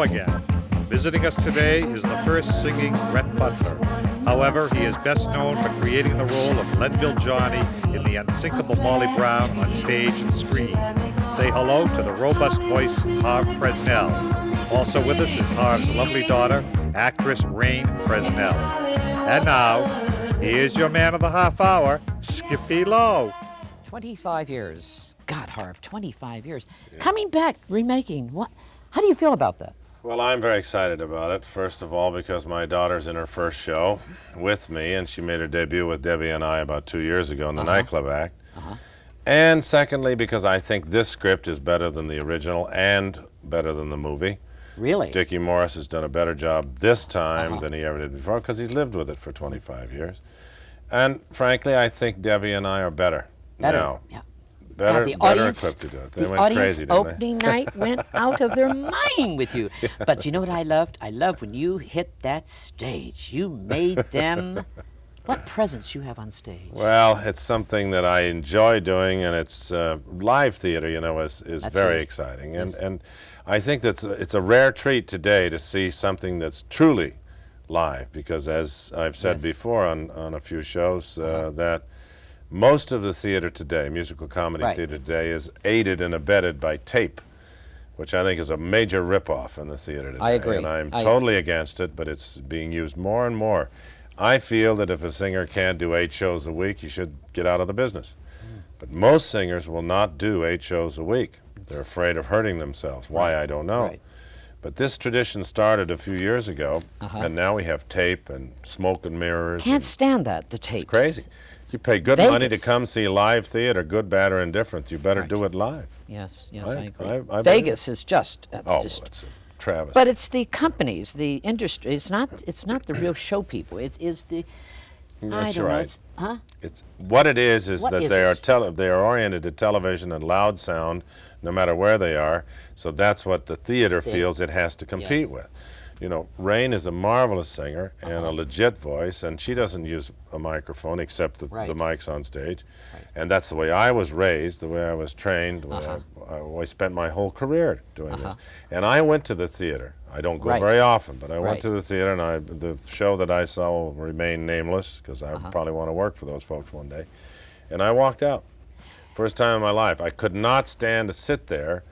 again. Visiting us today is the first singing Rhett Butler. However, he is best known for creating the role of Leadville Johnny in the Unsinkable Molly Brown on stage and screen. Say hello to the robust voice Harvey Presnell. Also with us is Harv's lovely daughter, actress Raine Presnell. And now, here's your man of the half hour, Skippy Lowe. 25 years. God, Harv, 25 years. Yeah. Coming back, remaking. What? How do you feel about that? Well, I'm very excited about it. First of all, because my daughter's in her first show with me, and she made her debut with Debbie and I about 2 years ago in the nightclub act. And secondly, because I think this script is better than the original and better than the movie. Really? Dickie Morris has done a better job this time than he ever did before, because he's lived with it for 25 years. And frankly, I think Debbie and I are better now. Yeah. Better audience, equipped to do it. They the went audience crazy, didn't opening night went out of their mind with you. Yeah. But you know what I loved? I loved when you hit that stage. You made them... What presence you have on stage? Well, it's something that I enjoy doing, and it's live theater, you know, is very exciting. And I think that's it's a rare treat today to see something that's truly live, because as I've said before on a few shows, that most of the theater today, musical comedy theater today, is aided and abetted by tape, which I think is a major ripoff in the theater today. I agree. And I'm totally against it, but it's being used more and more. I feel that if a singer can't do 8 shows a week, you should get out of the business. But most singers will not do 8 shows a week. They're afraid of hurting themselves. Why, I don't know. But this tradition started a few years ago, and now we have tape and smoke and mirrors. Can't stand that, the tapes. It's crazy. You pay good money to come see live theater, good, bad, or indifferent. You better do it live. Yes, I agree. I Vegas is just... it's a travesty. But it's the companies, the industry. It's not the real show people. It is the... That's I don't right. know. It's what it is what that is they are oriented to television and loud sound, no matter where they are. So that's what the theater feels it has to compete with. You know, Raine is a marvelous singer and a legit voice, and she doesn't use a microphone except the mics on stage. And that's the way I was raised, the way I was trained, the way I spent my whole career doing this. And I went to the theater. I don't go very often, but I went to the theater, and the show that I saw will remain nameless, because I probably want to work for those folks one day. And I walked out. First time in my life. I could not stand to sit there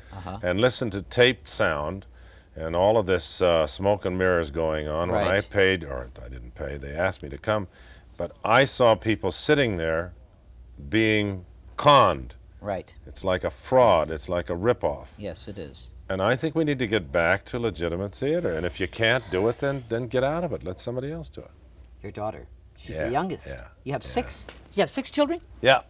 and listen to taped sound and all of this smoke and mirrors going on. When I paid, or I didn't pay, they asked me to come, but I saw people sitting there being conned. It's like a fraud. It's like a ripoff. Yes, it is. And I think we need to get back to legitimate theater. And if you can't do it, then get out of it. Let somebody else do it. Your daughter, she's the youngest. Yeah. You have 6? You have 6 children? Yeah.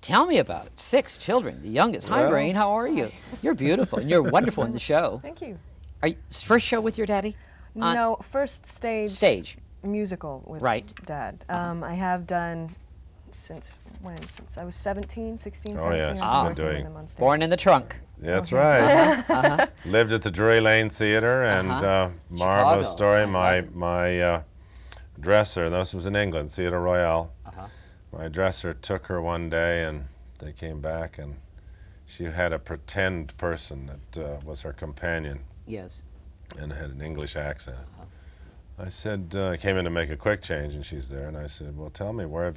Tell me about it. 6 children, the youngest. Hi, Raine, how are you? You're beautiful, and you're wonderful in the show. Thank you. Are you first show with your daddy? No, first stage musical with Dad. I have done since when? Since I was 17, 16, 17. I've been working with him on stage. Born in the trunk. That's right. Lived at the Drury Lane Theater, and marvelous story. My dresser, this was in England, Theatre Royal. My dresser took her one day, and they came back, and she had a pretend person that was her companion. Yes. And had an English accent. I said, I came in to make a quick change, and she's there, and I said, well, tell me, where are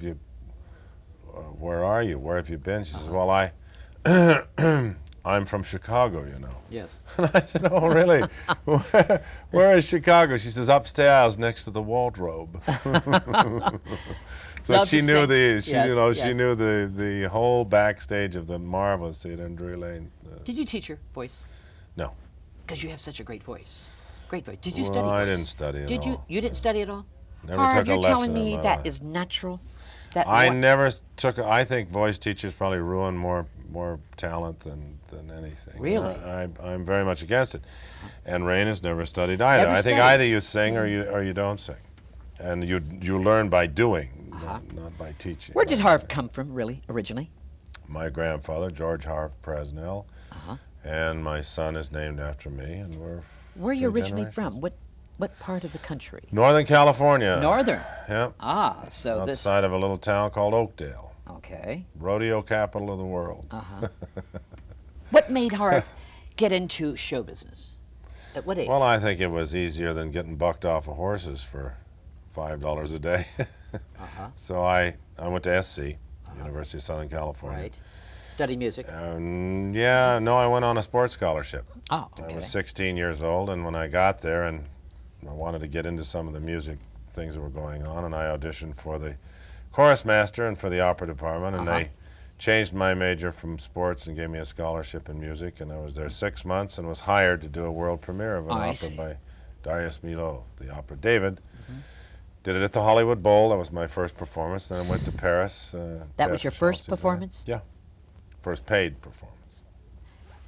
you? Where have you been? She says, well, I'm from Chicago, you know. Yes. And I said, oh, really? Where is Chicago? She says, upstairs next to the wardrobe. So she knew she knew the whole backstage of the marvelous theater in Drury Lane. Did you teach her voice? No. Because you have such a great voice. Great voice. Did you study voice? I didn't study at all. You didn't study at all? Never took a lesson. You're telling me that is natural? I never took. I think voice teachers probably ruin more talent than anything. Really? I'm very much against it. And Raine has never studied either. I think either you sing or you don't sing, and you learn by doing, not by teaching. Where did Harv come from, really, originally? My grandfather, George Harvey Presnell, and my son is named after me, and we're. Where are you originally from? What part of the country? Northern California. Northern? Yep. So outside of a little town called Oakdale. Okay. Rodeo capital of the world. What made Harv get into show business? At what age? Well, I think it was easier than getting bucked off of horses for $5 a day. So I went to SC, University of Southern California. Right. Study music. Yeah, no, I went on a sports scholarship. Oh, okay. I was 16 years old, and when I got there, and I wanted to get into some of the music things that were going on, and I auditioned for the chorus master and for the opera department, and they changed my major from sports and gave me a scholarship in music, and I was there 6 months and was hired to do a world premiere of an opera by Darius Milhaud, the opera David. Did it at the Hollywood Bowl. That was my first performance. Then I went to Paris. That was your first performance? Yeah. First paid performance.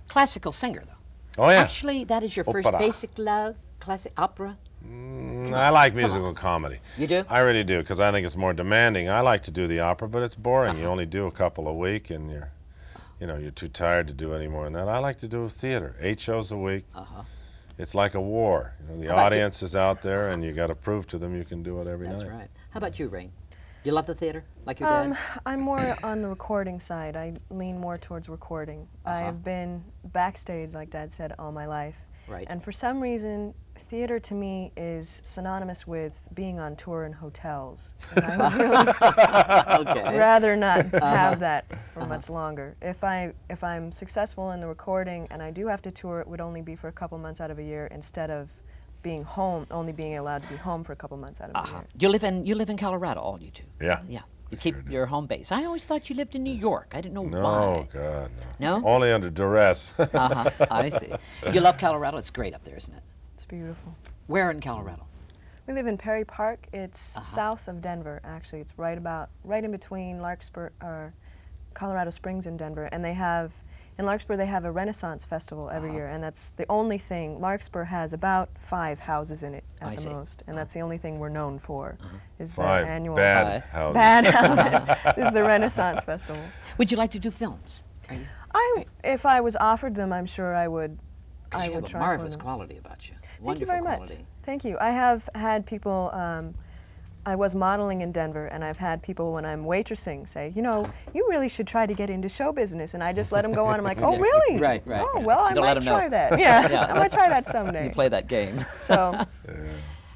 Classical singer, though. Oh, yeah. Actually, that is your first basic love, classic opera? I like musical comedy. You do? I really do, because I think it's more demanding. I like to do the opera, but it's boring. You only do a couple a week, and you're too tired to do any more than that. I like to do theater, 8 shows a week. It's like a war. The audience is out there, and you got to prove to them you can do it every night. That's right. How about you, Raine? You love the theater, like your dad? I'm more on the recording side. I lean more towards recording. I have been backstage, like Dad said, all my life. Right. And for some reason, theater to me is synonymous with being on tour in hotels. And I would really rather not have that for much longer. If I'm successful in the recording and I do have to tour, it would only be for a couple months out of a year instead of being home, only being allowed to be home for a couple months out of the year. You live in Colorado, all you two? Yeah. Yeah. You keep your home base. I always thought you lived in New York. I didn't know why. No, God, no. No? Only under duress. I see. You love Colorado? It's great up there, isn't it? It's beautiful. Where in Colorado? We live in Perry Park. It's south of Denver, actually. It's right in between Larkspur, Colorado Springs and Denver. And in Larkspur they have a Renaissance festival every year, and that's the only thing. Larkspur has about 5 houses in it at the most, and that's the only thing we're known for, is the annual bad houses. Bad houses. This is the Renaissance Festival. Would you like to do films? If I was offered them, I'm sure I would. I you would have try a marvelous for them. quality about you. Thank you very quality. much. Thank you. I have had people. I was modeling in Denver, and I've had people, when I'm waitressing, say, you really should try to get into show business. And I just let them go on. I'm like, oh, really? Right. Oh, well, I Don't might let 'em try know. that. Yeah, I might try that someday. You play that game. So,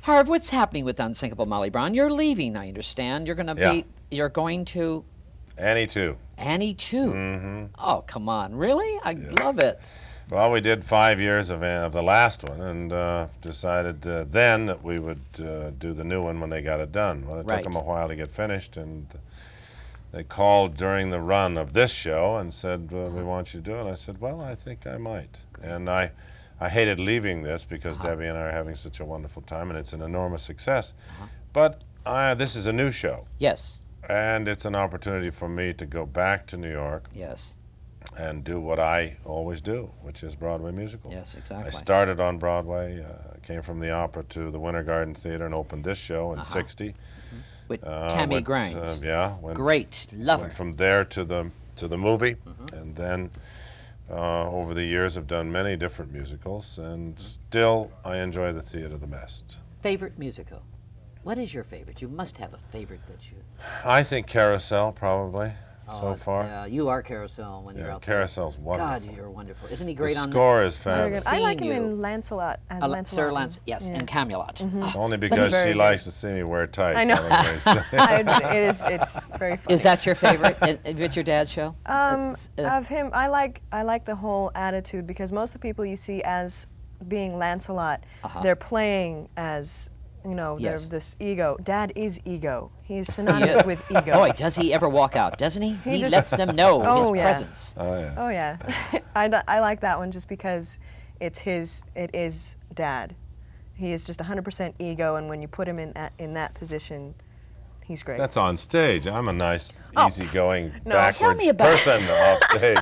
Harv, what's happening with Unsinkable Molly Brown? You're leaving, I understand. You're going to be. You're going to. Annie too. Annie too. Oh, come on! Really? I love it. Well, we did 5 years of the last one, and decided then that we would do the new one when they got it done. Well, it took them a while to get finished, and they called during the run of this show and said, we want you to do it. I said, well, I think I might. And I hated leaving this because Debbie and I are having such a wonderful time, and it's an enormous success. But this is a new show. Yes. And it's an opportunity for me to go back to New York. Yes. And do what I always do, which is Broadway musicals. Yes, exactly. I started on Broadway, came from the opera to the Winter Garden Theater and opened this show in '60. With Tammy Grimes. Great, love her. Went from there to the movie, and then over the years I've done many different musicals, and still I enjoy the theater the best. Favorite musical? What is your favorite? You must have a favorite that you... I think Carousel, probably. So far. You are Carousel when you're out there. Carousel's wonderful. God, you're wonderful. Isn't he great the on The score is fabulous. I like him in Lancelot as Lancelot. Sir Lancelot, yes, and Camelot. Only because she likes to see me wear tights. I know. It's very funny. Is that your favorite? Is it your dad's show? Of him, I like the whole attitude, because most of the people you see as being Lancelot, they're playing as... there's this ego. Dad is ego. He's synonymous with ego. Boy, does he ever walk out, doesn't he? He lets them know his presence. Oh, yeah. Oh, yeah. I like that one just because it is Dad. He is just 100% ego, and when you put him in that position, he's great. That's on stage. I'm a nice, easygoing, backwards about person off stage.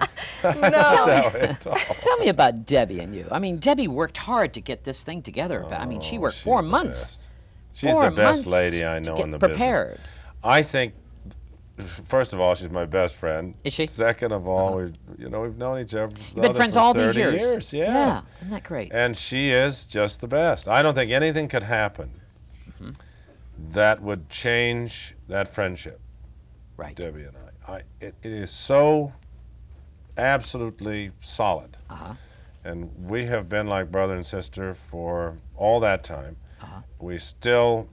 Tell me about Debbie and you. I mean, Debbie worked hard to get this thing together. I mean, she worked 4 months. She's the best lady I know in the prepared. business. I think, first of all, she's my best friend. Is she? Second of all, we've known each other. You've been friends all these 30 years. Yeah. Isn't that great? And she is just the best. I don't think anything could happen that would change that friendship. Right. Debbie and I. It is so absolutely solid. And we have been like brother and sister for all that time. We still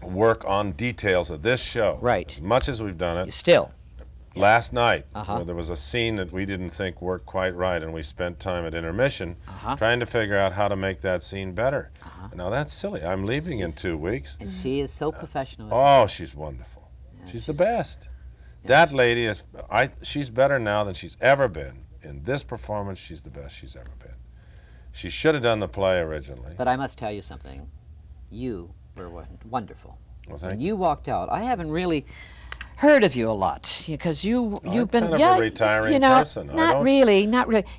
work on details of this show. Right. As much as we've done it. Still. Last night, where there was a scene that we didn't think worked quite right, and we spent time at intermission trying to figure out how to make that scene better. Now that's silly. I'm leaving in 2 weeks. And she is so professional. Oh, she's wonderful. Yeah, she's the best. That lady is. She's better now than she's ever been. In this performance, she's the best she's ever been. She should have done the play originally. But I must tell you something. You were wonderful. Well, when you walked out, I haven't really heard of you a lot because you've been kind of a retiring person. Not really.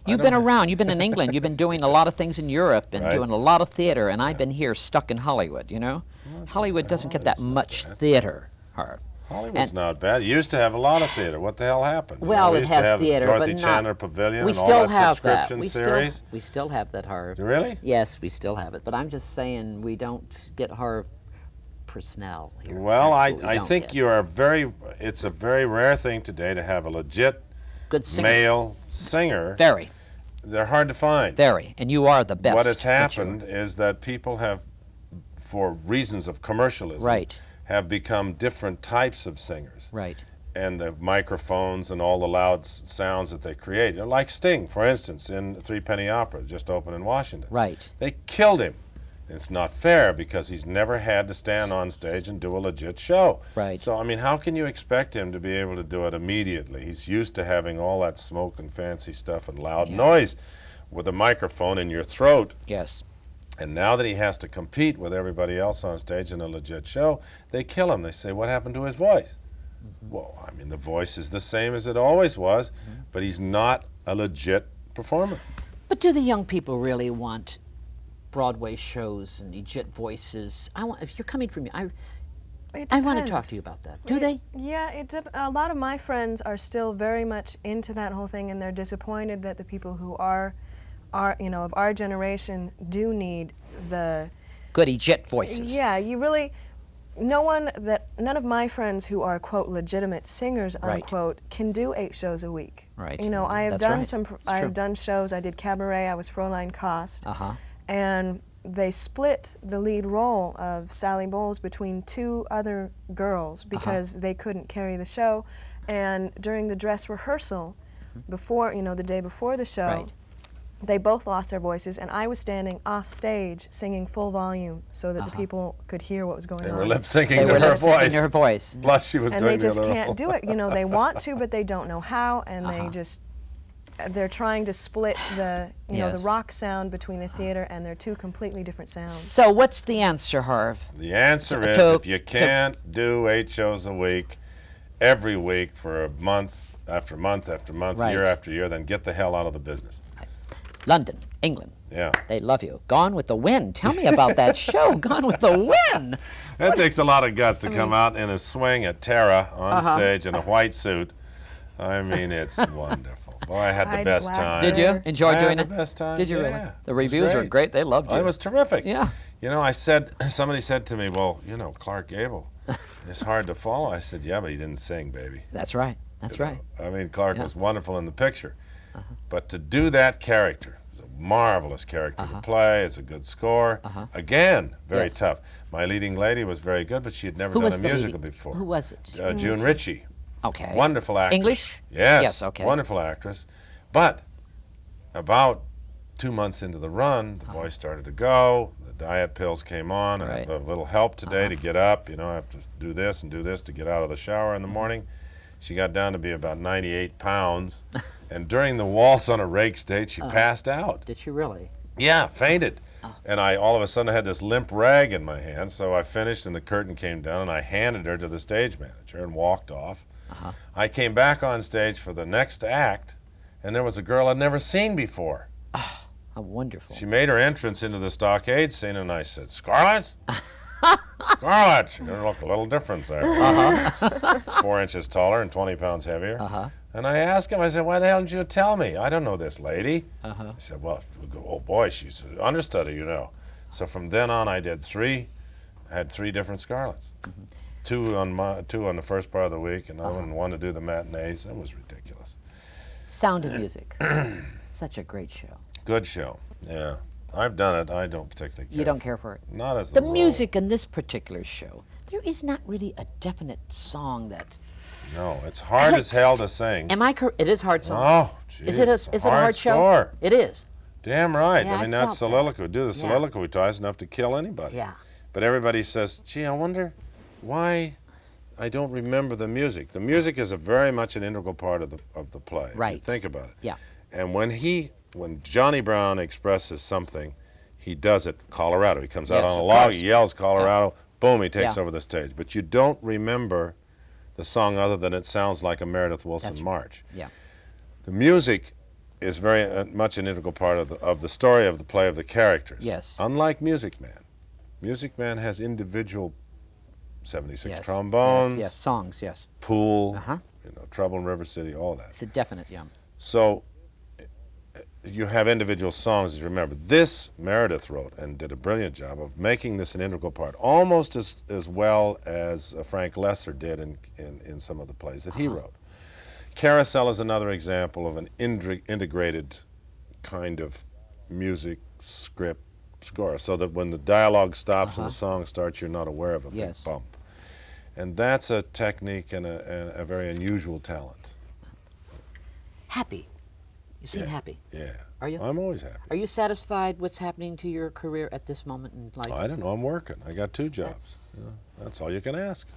You've been around. You've been in England. You've been doing a lot of things in Europe and doing a lot of theater. And I've been here stuck in Hollywood. You know, Hollywood doesn't get that much theater, Harv. Hollywood's not bad. It used to have a lot of theater. What the hell happened? Well, we it used has to have theater, Dorothy but Chandler not. Pavilion We and still all that have that. subscription series. We still have that, Harv. Really? Yes, we still have it. But I'm just saying we don't get Harvey Presnell here. Well, That's what we I don't think get. you are it's a very rare thing today to have a legit Good singer. male singer. Very. They're hard to find. Very. And you are the best. What has happened is that people have, for reasons of commercialism, have become different types of singers. Right. And the microphones and all the loud sounds that they create. You know, like Sting, for instance, in Three Penny Opera, just opened in Washington. Right. They killed him. It's not fair because he's never had to stand on stage and do a legit show. Right. So, I mean, how can you expect him to be able to do it immediately? He's used to having all that smoke and fancy stuff and loud noise with a microphone in your throat. Yes. And now that he has to compete with everybody else on stage in a legit show, they kill him. They say, what happened to his voice? Well, I mean, the voice is the same as it always was, but he's not a legit performer. But do the young people really want Broadway shows and legit voices? If you're coming from me, I want to talk to you about that. Do they? Yeah, a lot of my friends are still very much into that whole thing, and they're disappointed that the people who are of our generation do need the good legit voices. Yeah, none of my friends who are quote legitimate singers unquote can do 8 shows a week. Right. You know, I have done shows. I did cabaret. I was Fräulein Kost. And they split the lead role of Sally Bowles between 2 other girls because they couldn't carry the show. And during the dress rehearsal, before the day before the show, they both lost their voices, and I was standing off stage singing full volume so that the people could hear what was going on. They were lip syncing to her voice. Plus, she was doing the other and they just can't do it. You know, they want to, but they don't know how, and they're trying to split the the rock sound between the theater and their 2 completely different sounds. So what's the answer, Harv? The answer is if you can't do 8 shows a week, every week for a month after month after month, year after year, then get the hell out of the business. London, England. Yeah. They love you. Gone with the Wind. Tell me about that show, Gone with the Wind. That takes a lot of guts to come out in a swing at Tara on stage in a white suit. I mean, it's wonderful. Boy, I had the best time. Did you enjoy doing it? I had the best time. Did you really? Yeah. The reviews were great. They loved you. Oh, it was terrific. Yeah. You know, somebody said to me, well, Clark Gable, it's hard to follow. I said, yeah, but he didn't sing, baby. That's right. That's right. I mean, Clark was wonderful in the picture. But to do that character, it's a marvelous character to play. It's a good score. Again, very tough. My leading lady was very good, but she had never done a musical before. Who was it? June Ritchie. Okay. Wonderful actress. English? Yes. Yes, okay. Wonderful actress. But about 2 months into the run, the voice started to go. The diet pills came on. I had a little help today to get up. I have to do this and do this to get out of the shower in the morning. She got down to be about 98 pounds. And during the waltz on a rake stage, she passed out. Did she really? Yeah, fainted. And all of a sudden, I had this limp rag in my hand. So I finished, and the curtain came down, and I handed her to the stage manager and walked off. I came back on stage for the next act, and there was a girl I'd never seen before. Oh, how wonderful. She made her entrance into the stockade scene, and I said, Scarlett? Scarlett! You look a little different there. 4 inches taller and 20 pounds heavier. And I asked him, I said, why the hell didn't you tell me? I don't know this lady. He said, well, oh boy, she's an understudy, So from then on, I had 3 different Scarletts. 2 on the first part of the week, and one to do the matinees. It was ridiculous. Sound of Music. Such a great show. Good show. Yeah. I've done it. I don't particularly care. You don't care for it? Not as The role. music in this particular show, there is not really a definite song that... No, it's hard as hell to sing. Am I correct? It is hard song. Oh, geez. Is it a hard show? Score. It is. Damn right. Yeah, I mean, I that felt soliloquy, do the Yeah. soliloquy twice enough to kill anybody. Yeah. But everybody says, gee, I wonder why I don't remember the music. The music is very much an integral part of the play. If you Right. think about it. Yeah. And when Johnny Brown expresses something, he does it Colorado. He comes out Yes, on a of log, course. he yells Colorado, boom, he takes Yeah. over the stage. But you don't remember the song other than it sounds like a Meredith Willson That's- march. Yeah. The music is very much an integral part of the story of the play, of the characters. Yes. Unlike Music Man. Music Man has individual 76 Yes. trombones, Yes, songs, yes. Pool, Uh-huh. Trouble in River City, all that. It's a definite, yeah. So you have individual songs, you remember. This Meredith wrote and did a brilliant job of making this an integral part, almost as well as Frank Lesser did in some of the plays that he wrote. Carousel is another example of an integrated kind of music, script, score, so that when the dialogue stops and the song starts, you're not aware of a Yes. big bump. And that's a technique and a very unusual talent. Happy. You seem Yeah. happy. Yeah. Are you? I'm always happy. Are you satisfied what's happening to your career at this moment in life? I don't know. I'm working. I got 2 jobs. That's all you can ask.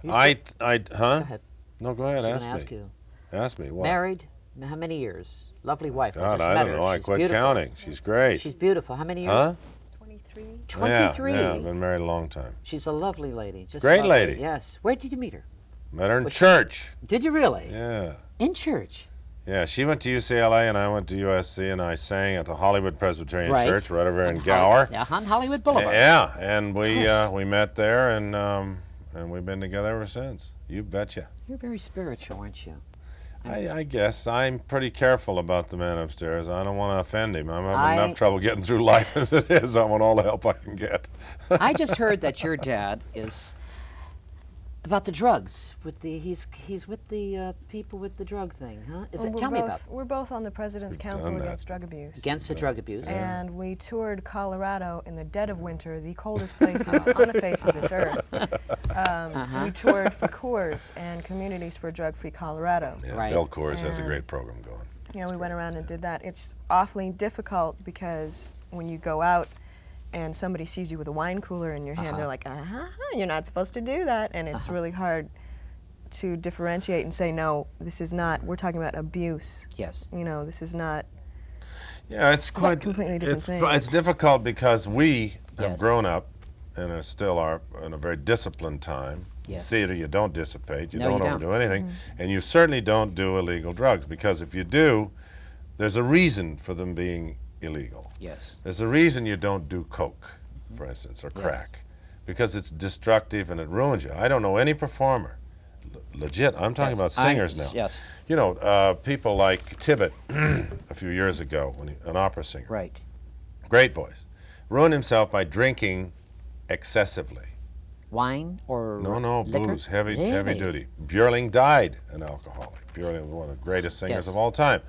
You Huh? Go ahead. No, go I ahead. was Ask going to ask me. you. Ask me. What? Married? How many years? Lovely wife. God, just I met don't her. know. I She's quit beautiful. counting. She's great. She's beautiful. How many years? Huh? 23. 23. Yeah, I've been married a long time. She's a lovely lady. Just Great lovely. lady. Yes. Where did you meet her? Met her in church. Did you really? Yeah. In church. Yeah, she went to UCLA and I went to USC, and I sang at the Hollywood Presbyterian Right. Church right over in On Gower. Yeah, on Hollywood Boulevard. Yeah, and course. we met there, and we've been together ever since. You betcha. You're very spiritual, aren't you? I guess I'm pretty careful about the man upstairs. I don't want to offend him. I'm having I- enough trouble getting through life as it is. I want all the help I can get. I just heard that your dad is about the drugs. He's with the people with the drug thing, huh? Tell me about We're both on the President's Council done that. Against Drug Abuse. against the drug abuse. And we toured Colorado in the dead of winter, the coldest places on the face of this earth. We toured for Coors and Communities for Drug-Free Colorado. Yeah, Right. Bill Coors has a And- great program going. You know, we went around and did that. It's awfully difficult because when you go out and somebody sees you with a wine cooler in your hand, they're like, you're not supposed to do that. And it's really hard to differentiate and say, no, this is not, we're talking about abuse. Yes. You know, this is not, Yeah, it's quite completely different thing. It's difficult because we have Yes. grown up and still are in a very disciplined time. Yes. Theater, you don't dissipate, you No, don't you overdo don't. anything, and you certainly don't do illegal drugs, because if you do, there's a reason for them being illegal. Yes. There's a reason you don't do coke, for instance, or crack, because it's destructive and it ruins you. I don't know any performer, legit, I'm talking Yes. about singers now. Yes. You know, people like Tibbet a few years ago, an opera singer, Right. great voice, ruined himself by drinking excessively. Wine or No, liquor? booze, heavy Really? duty. Björling died an alcoholic. Björling was one of the greatest singers Yes. of all time.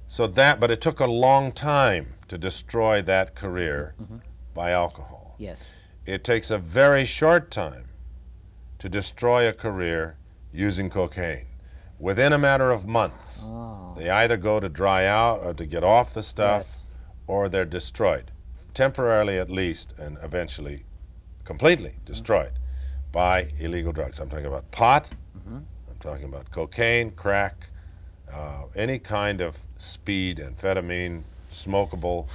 So but it took a long time to destroy that career by alcohol. Yes. It takes a very short time to destroy a career using cocaine. Within a matter of months, they either go to dry out or to get off the stuff, Yes. or they're destroyed, temporarily at least, and eventually completely destroyed by illegal drugs. I'm talking about pot, I'm talking about cocaine, crack, any kind of speed, amphetamine, smokable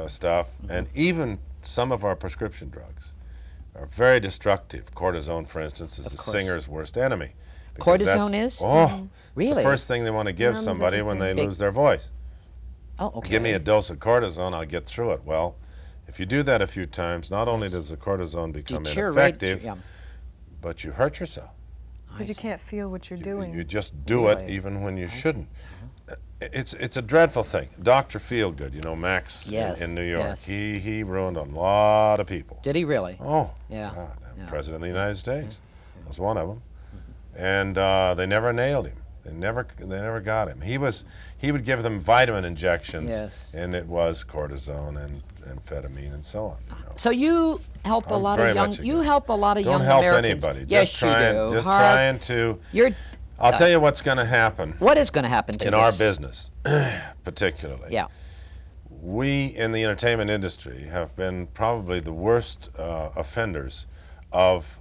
stuff, and even some of our prescription drugs are very destructive. Cortisone, for instance, is the course. singer's worst enemy. because Cortisone that's- is? Oh, it's Really? the first thing they want to give Numbs somebody when they everything. lose their voice. Oh, okay. Give me a dose of cortisone, I'll get through it. Well, if you do that a few times, not only does the cortisone become Deteriorate- ineffective, yeah. but you hurt yourself. because you can't feel what you're doing. You just do it Really? even when you shouldn't. It's a dreadful thing. Dr. Feelgood, you know, Max Yes, in New York, yes. he ruined a lot of people. Did he really? Oh, Yeah. God, Yeah. President of the United States was one of them. And they never nailed him. They never got him. He would give them vitamin injections, Yes. and it was cortisone and amphetamine and so on. You know. So you help a I'm lot very of young. much You against- help a lot of Don't young help Americans. anybody. Yes, Just you do. just Harv, trying to. You're. I'll tell you what's going to happen What is going to happen to in our business, particularly. Yeah. We in the entertainment industry have been probably the worst offenders of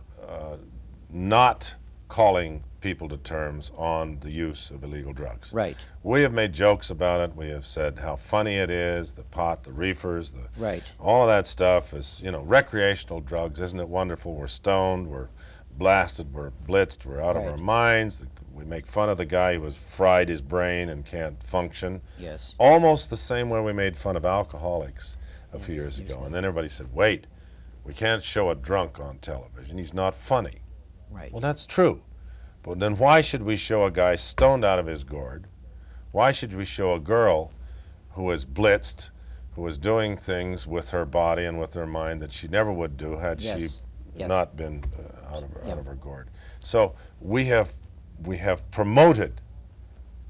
not calling people to terms on the use of illegal drugs. Right. We have made jokes about it. We have said how funny it is, the pot, the reefers, Right. all of that stuff is, you know, recreational drugs. Isn't it wonderful? We're stoned, we're blasted, we're blitzed, we're out of Right. our minds. We make fun of the guy who has fried his brain and can't function. Yes. Almost the same way we made fun of alcoholics a few years ago. And then everybody said, wait, we can't show a drunk on television. He's not funny. Right. Well, that's true. But then why should we show a guy stoned out of his gourd? Why should we show a girl who is blitzed, who is doing things with her body and with her mind that she never would do had Yes. she Yes. not been out of her gourd? So we have promoted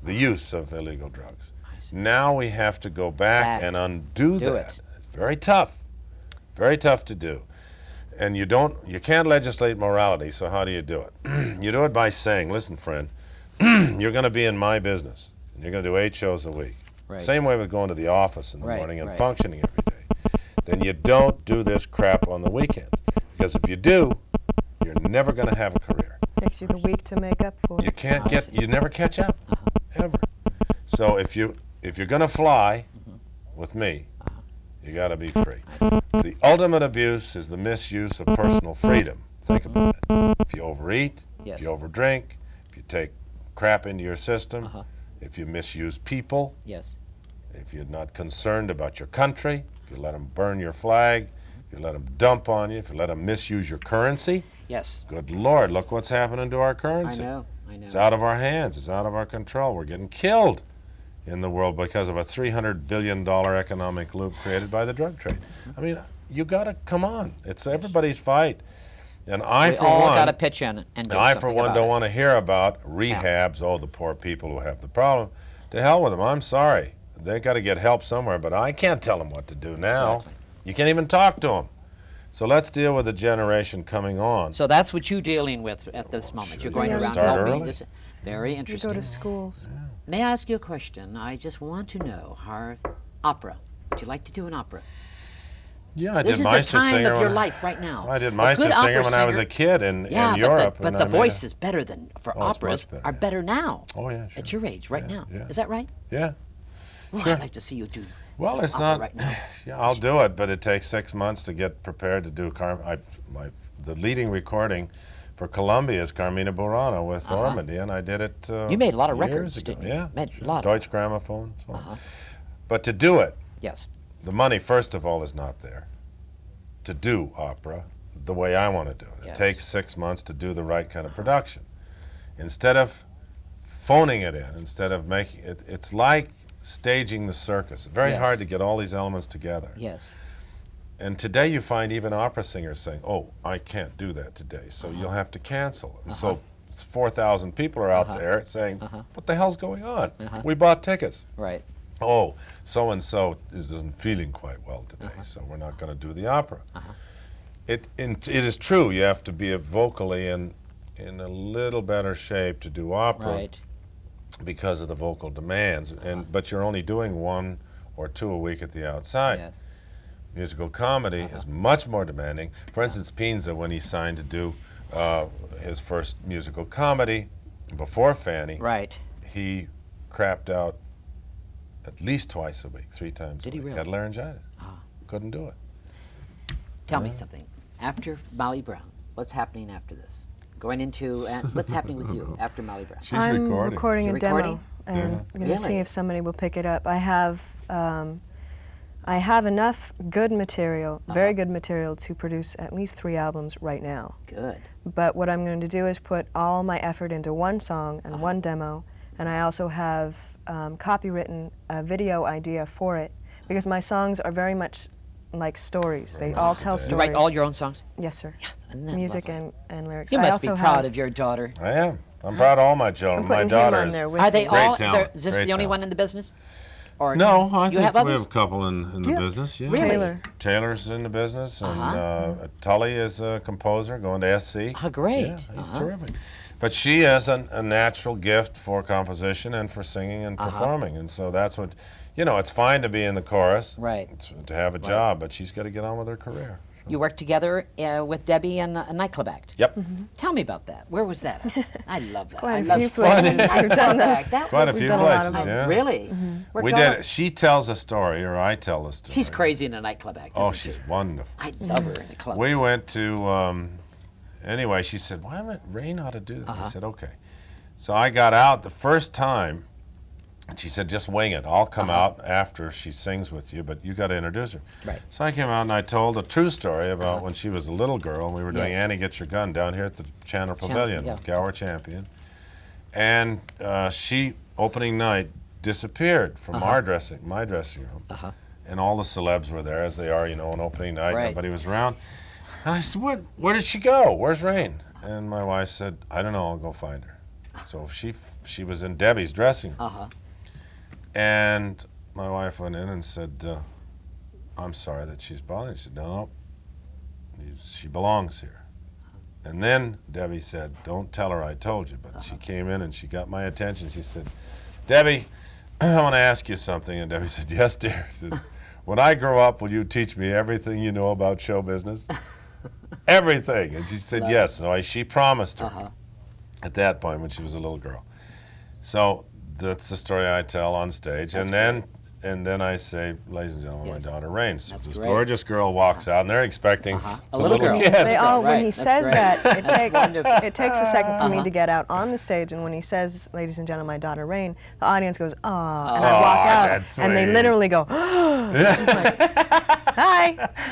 the use of illegal drugs. Now we have to go back and undo Do that. it. It's very tough to do. And you can't legislate morality, so how do you do it? You do it by saying, listen, friend, you're going to be in my business, and you're going to do 8 shows a week. Right. Same way with going to the office in the Right, morning and right. functioning every day. Then you don't do this crap on the weekends. Because if you do, you're never going to have a career. Takes you the week to make up for. You can't you never catch up, ever. So if you're going to fly with me, you got to be free. The ultimate abuse is the misuse of personal freedom. Think about it. If you overeat, Yes. if you overdrink, if you take crap into your system, if you misuse people, Yes. if you're not concerned about your country, if you let them burn your flag, if you let them dump on you, if you let them misuse your currency, Yes. good Lord, look what's happening to our I currency. know. It's out of our hands. It's out of our control. We're getting killed in the world because of a $300 billion economic loop created by the drug trade. I mean, you got to come on. It's everybody's fight. And I, We for all one, got to pitch in and do I, something for one, about don't it. want to hear about rehabs. Oh, the poor people who have the problem. To hell with them. I'm sorry. They got to get help somewhere, but I can't tell them what to do now. Exactly. You can't even talk to them. So let's deal with the generation coming on. So that's what you're dealing with at this moment. You're going Yeah. around Start helping. early. This. Very You interesting. go to schools. May I ask you a question? I just want to know, Harv, opera. Would you like to do an opera? Yeah, I This did is the Meister time Singer of your when life right now. I did A Meister good Singer opera when I was a singer- kid in Yeah, Europe. but and the I made voice a- is better than for Oh, it's much operas better, are yeah. better now. Oh, yeah, sure. At your age, right Yeah, now. yeah. Is that right? Yeah. Oh, Sure. I'd like to see you do. Well, some it's opera not. right now. Yeah, I'll do it, but it takes 6 months to get prepared to do the leading recording for Columbia is Carmina Burana with Normandy, and I did it. You made a lot of years records, ago. didn't you? Yeah, Made a sure. lot of Deutsche Grammophon. So on. But to do it, Yes. the money first of all is not there. To do opera the way I want to do it, Yes. it takes 6 months to do the right kind of production. Instead of phoning it in, instead of making it, it's like staging the circus. It's very Yes. hard to get all these elements together. Yes. And today you find even opera singers saying, oh, I can't do that today, so you'll have to cancel. And so 4,000 people are out there saying, what the hell's going on? We bought tickets. Right. Oh, so-and-so isn't feeling quite well today, so we're not going to do the opera. It is true, you have to be vocally in a little better shape to do opera Right. because of the vocal demands, but you're only doing 1 or 2 a week at the outside. Yes. Musical comedy is much more demanding. For instance, Pinza, when he signed to do his first musical comedy before Fanny, Right. he crapped out at least twice a week, 3 times Did a he week. really? Had laryngitis. Couldn't do it. Tell me something. After Molly Brown, what's happening after this? Going into what's happening with you after Molly Brown? She's I'm recording. recording You're a demo, recording? and I'm going to see Really? if somebody will pick it up. I have enough good material, very good material, to produce at least 3 albums right now. Good. But what I'm going to do is put all my effort into one song and one demo, and I also have copywritten a video idea for it, because my songs are very much like stories. They all tell You stories. write all your own songs? Yes, sir. Isn't that Music lovely? and lyrics. You I must be also proud have, of your daughter. I am. I'm proud of all my children. I'm My putting him on daughters. there with Are they you. Great all? talent, They're just great the only talent. one in the business? Or No, I you think have we others? have a couple in the business. Yeah. Really? Taylor. Taylor's in the business, and Tulley is a composer going to SC. Oh, great. Yeah, he's terrific. But she has a natural gift for composition and for singing and performing, and so that's what, it's fine to be in the chorus, Right. to have a job, but she's got to get on with her career. You worked together with Debbie in a nightclub act. Yep. Tell me about that. Where was that? I love that. I Quite a love few places we've done this. Quite a We've few done a lot places, of them. yeah. Really? Worked We all did over- it. She tells a story, or I tell the story. She's crazy in a nightclub act. Oh, isn't she's she? wonderful. I love her in the clubs. We went to, anyway, she said, why don't Raine ought to do that? I said, okay. So I got out the first time, and she said, just wing it. I'll come out after she sings with you, but you got to introduce her. Right. So I came out and I told a true story about when she was a little girl, and we were doing Yes. Annie Get Your Gun down here at the Chandler Pavilion yeah. with Gower Champion. And she, opening night, disappeared from my dressing room. And all the celebs were there, as they are, on opening night. Right. Nobody was around. And I said, where did she go? Where's Raine? And my wife said, I don't know, I'll go find her. So she was in Debbie's dressing room. And my wife went in and said, I'm sorry that she's bothering you. She said, no, she belongs here. And then Debbie said, don't tell her I told you. But she came in and she got my attention. She said, Debbie, I want to ask you something. And Debbie said, yes, dear. She said, when I grow up, will you teach me everything you know about show business? Everything. And she said, yes. So she promised her at that point when she was a little girl. So that's the story I tell on stage. That's And then I say, ladies and gentlemen, Yes. my daughter Raine. So That's this great. gorgeous girl walks out, and they're expecting A little girl. kid. They all, Right, when he that's says great. that, it takes a second for me to get out on the stage, and when he says, ladies and gentlemen, my daughter Raine, the audience goes, ah, and I walk out, that's and they sweet. literally go, hi.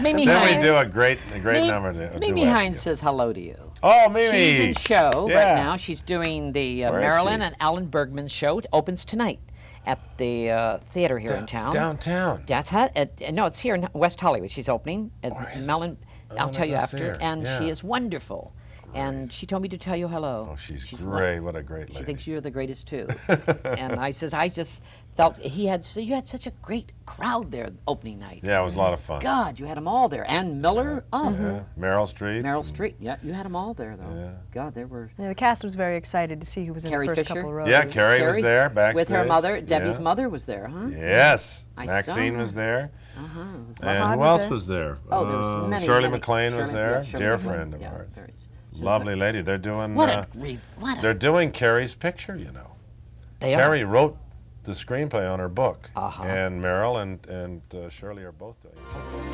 Mimi Then Hines. we do a great number. Mimi Hines says hello to you. Oh, Mimi. She's in show Yeah. right now. She's doing the Where is Marilyn she? and Alan Bergman show. It opens tonight at the theater here in town. Downtown. That's how, no, it's here in West Hollywood. She's opening at Where is it? Melon. I'll tell you wanna go see after. her. And she Yeah. is wonderful. And she told me to tell you hello. Oh, she's won- great. What a great lady. She thinks you're the greatest too. And I just felt you had such a great crowd there opening night. Yeah, it was a lot of fun. God, you had them all there. And Miller. Oh, Yeah. Meryl Streep. Meryl Streep. Yeah, you had them all there though. Yeah. God, there were. Yeah, the cast was very excited to see who was in Carey the first Fisher? couple rows. Yeah, Carey was there backstage. with her mother. Debbie's Yeah. mother was there, huh? Yes. I saw Maxine her. was there. It was And Todd who was else there? was there? Oh, there was many. Shirley many. MacLaine was there. Shirley Dear MacLaine. friend of Yeah, ours. very- Lovely lady. They're doing. What They're doing Carey's picture. They Carey are. wrote the screenplay on her book, and Meryl and Shirley are both doing it.